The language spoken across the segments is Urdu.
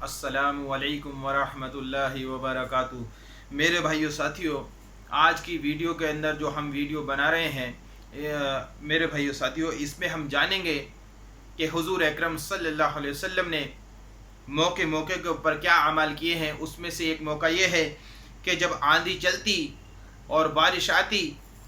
السلام علیکم ورحمۃ اللہ وبرکاتہ۔ میرے بھائیو ساتھیو، آج کی ویڈیو کے اندر جو ہم ویڈیو بنا رہے ہیں میرے بھائیو ساتھیو، اس میں ہم جانیں گے کہ حضور اکرم صلی اللہ علیہ وسلم نے موقع کے اوپر کیا اعمال کیے ہیں۔ اس میں سے ایک موقع یہ ہے کہ جب آندھی چلتی اور بارش آتی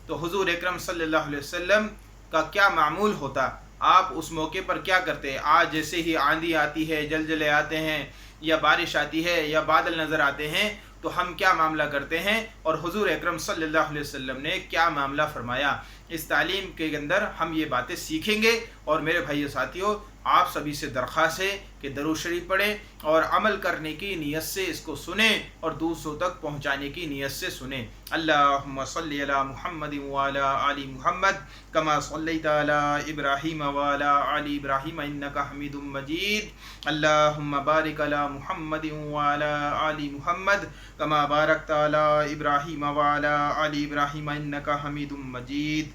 تو حضور اکرم صلی اللہ علیہ وسلم کا کیا معمول ہوتا، آپ اس موقع پر کیا کرتے۔ آج جیسے ہی آندھی آتی ہے، زلزلے آتے ہیں یا بارش آتی ہے یا بادل نظر آتے ہیں تو ہم کیا معاملہ کرتے ہیں، اور حضور اکرم صلی اللہ علیہ وسلم نے کیا معاملہ فرمایا۔ اس تعلیم کے اندر ہم یہ باتیں سیکھیں گے، اور میرے بھائیو ساتھیو، آپ سبھی سے درخواست ہے کہ درود شریف پڑھیں اور عمل کرنے کی نیت سے اس کو سنیں اور دوسروں تک پہنچانے کی نیت سے سنیں۔ اللہم صلی علی محمد وعلی آل محمد کما صلیت علی ابراہیم وعلی آل ابراہیم انک حمید مجید۔ اللہم بارک علی محمد وعلی آل محمد کما بارکت علی ابراہیم وعلی آل ابراہیم انک حمید مجید۔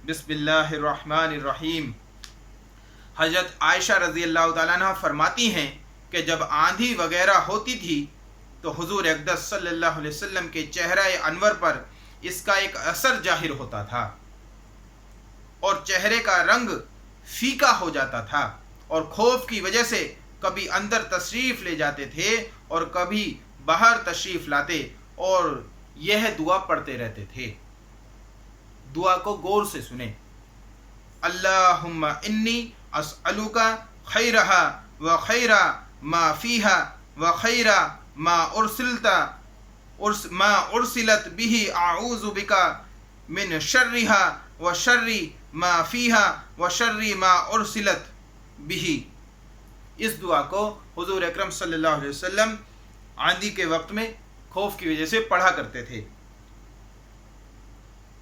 بسم اللہ الرحمن الرحیم۔ حضرت عائشہ رضی اللہ تعالیٰ عنہ فرماتی ہیں کہ جب آندھی وغیرہ ہوتی تھی تو حضور اقدس صلی اللہ علیہ وسلم کے چہرہ انور پر اس کا ایک اثر ظاہر ہوتا تھا اور چہرے کا رنگ پھیکا ہو جاتا تھا، اور خوف کی وجہ سے کبھی اندر تشریف لے جاتے تھے اور کبھی باہر تشریف لاتے اور یہ دعا پڑھتے رہتے تھے۔ دعا کو غور سے سنیں۔ اللہم انی اسألک خیرہا و خیر ما فیہا و خیر ما ارسلت به اعوذ بک من شرہا و شر ما فیہا و شر ما ارسلت به۔ اس دعا کو حضور اکرم صلی اللہ علیہ وسلم آندھی کے وقت میں خوف کی وجہ سے پڑھا کرتے تھے،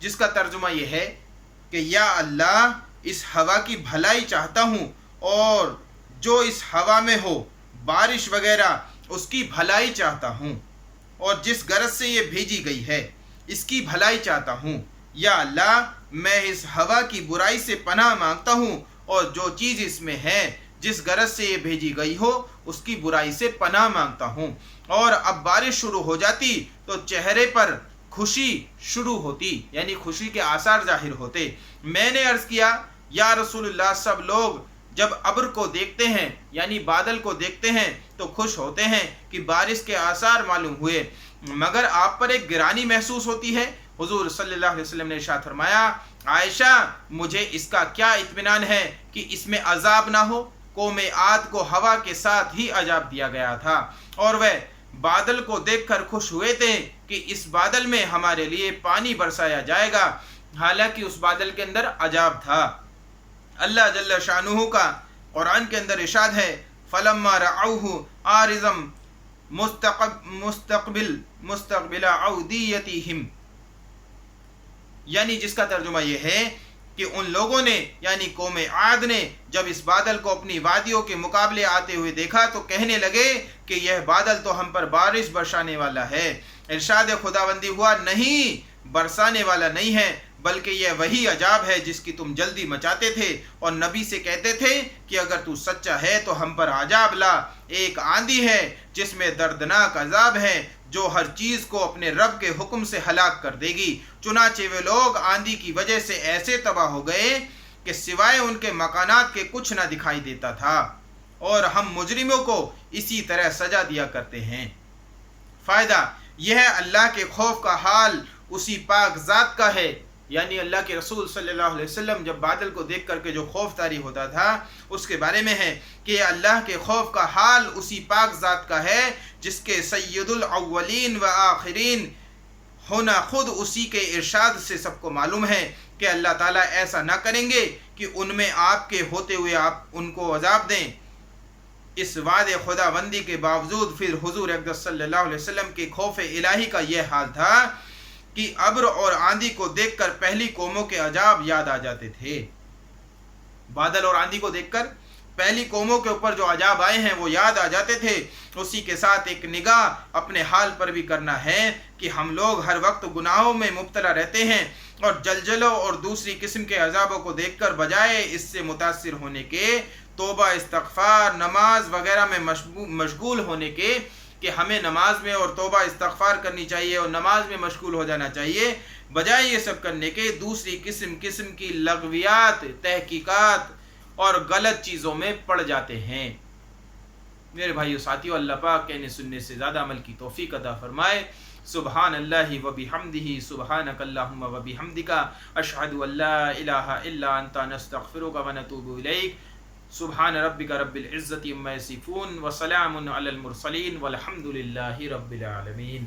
جس کا ترجمہ یہ ہے کہ یا اللہ، اس ہوا کی بھلائی چاہتا ہوں، اور جو اس ہوا میں ہو بارش وغیرہ اس کی بھلائی چاہتا ہوں، اور جس غرض سے یہ بھیجی گئی ہے اس کی بھلائی چاہتا ہوں۔ یا اللہ، میں اس ہوا کی برائی سے پناہ مانگتا ہوں، اور جو چیز اس میں ہے جس غرض سے یہ بھیجی گئی ہو اس کی برائی سے پناہ مانگتا ہوں۔ اور اب بارش شروع ہو جاتی تو چہرے پر خوشی شروع ہوتی، یعنی خوشی کے آثار ظاہر ہوتے۔ میں نے عرض کیا، یا رسول اللہ، سب لوگ جب ابر کو دیکھتے ہیں یعنی بادل کو دیکھتے ہیں تو خوش ہوتے ہیں کہ بارش کے آثار معلوم ہوئے، مگر آپ پر ایک گرانی محسوس ہوتی ہے۔ حضور صلی اللہ علیہ وسلم نے ارشاد فرمایا، عائشہ، مجھے اس کا کیا اطمینان ہے کہ اس میں عذاب نہ ہو۔ قوم عاد کو ہوا کے ساتھ ہی عذاب دیا گیا تھا، اور وہ بادل کو دیکھ کر خوش ہوئے تھے کہ اس بادل میں ہمارے لیے پانی برسایا جائے گا، حالانکہ اس بادل کے اندر عذاب تھا۔ اللہ جل شانہ کا قرآن کے اندر ارشاد ہے، فَلَمَّا رَعَوْهُ عَارِضًا مُسْتَقْبِلَ أَوْدِيَتِهِمْ، یعنی جس کا ترجمہ یہ ہے کہ ان لوگوں نے یعنی قوم عاد نے جب اس بادل کو اپنی وادیوں کے مقابلے آتے ہوئے دیکھا تو کہنے لگے کہ یہ بادل تو ہم پر بارش برسانے والا ہے۔ ارشاد خداوندی ہوا، نہیں، برسانے والا نہیں ہے، بلکہ یہ وہی عذاب ہے جس کی تم جلدی مچاتے تھے، اور نبی سے کہتے تھے کہ اگر تو سچا ہے تو ہم پر عذاب لا۔ ایک آندھی ہے جس میں دردناک عذاب ہے جو ہر چیز کو اپنے رب کے حکم سے ہلاک کر دے گی۔ چنانچہ وہ لوگ آندھی کی وجہ سے ایسے تباہ ہو گئے کہ سوائے ان کے مکانات کے کچھ نہ دکھائی دیتا تھا، اور ہم مجرموں کو اسی طرح سزا دیا کرتے ہیں۔ فائدہ یہ ہے، اللہ کے خوف کا حال اسی پاک ذات کا ہے، یعنی اللہ کے رسول صلی اللہ علیہ وسلم جب بادل کو دیکھ کر کے جو خوف طاری ہوتا تھا اس کے بارے میں ہے کہ اللہ کے خوف کا حال اسی پاک ذات کا ہے جس کے سید الاولین و آخرین ہونا خود اسی کے ارشاد سے سب کو معلوم ہے کہ اللہ تعالیٰ ایسا نہ کریں گے کہ ان میں آپ کے ہوتے ہوئے آپ ان کو عذاب دیں۔ اس وعدے خدا بندی کے باوجود پھر حضور اقدس صلی اللہ علیہ وسلم کے خوف الہی کا یہ حال تھا کہ ابر اور آندھی کو دیکھ کر پہلی قوموں کے عذاب یاد آ جاتے تھے۔ بادل اور آندھی کو دیکھ کر پہلی قوموں کے اوپر جو عذاب آئے ہیں وہ یاد آ جاتے تھے۔ اسی کے ساتھ ایک نگاہ اپنے حال پر بھی کرنا ہے کہ ہم لوگ ہر وقت گناہوں میں مبتلا رہتے ہیں، اور زلزلوں اور دوسری قسم کے عذابوں کو دیکھ کر بجائے اس سے متاثر ہونے کے توبہ استغفار نماز وغیرہ میں مشغول ہونے کے کہ ہمیں نماز میں اور توبہ استغفار کرنی چاہیے اور نماز میں مشغول ہو جانا چاہیے، بجائے یہ سب کرنے کے دوسری قسم کی لغویات، تحقیقات اور غلط چیزوں میں پڑ جاتے ہیں۔ میرے بھائیو ساتھیو، اللہ پاک کہنے سننے سے زیادہ عمل کی توفیق عطا فرمائے۔ سبحان اللہ و بحمدہ، سبحانک اللہم و بحمدک، اشہد ان لا الہ الا انت، نستغفرک و نتوب الیک۔ سبحان ربک رب العزت عما یصفون، وسلام علی المرسلین، والحمد للہ رب العالمین۔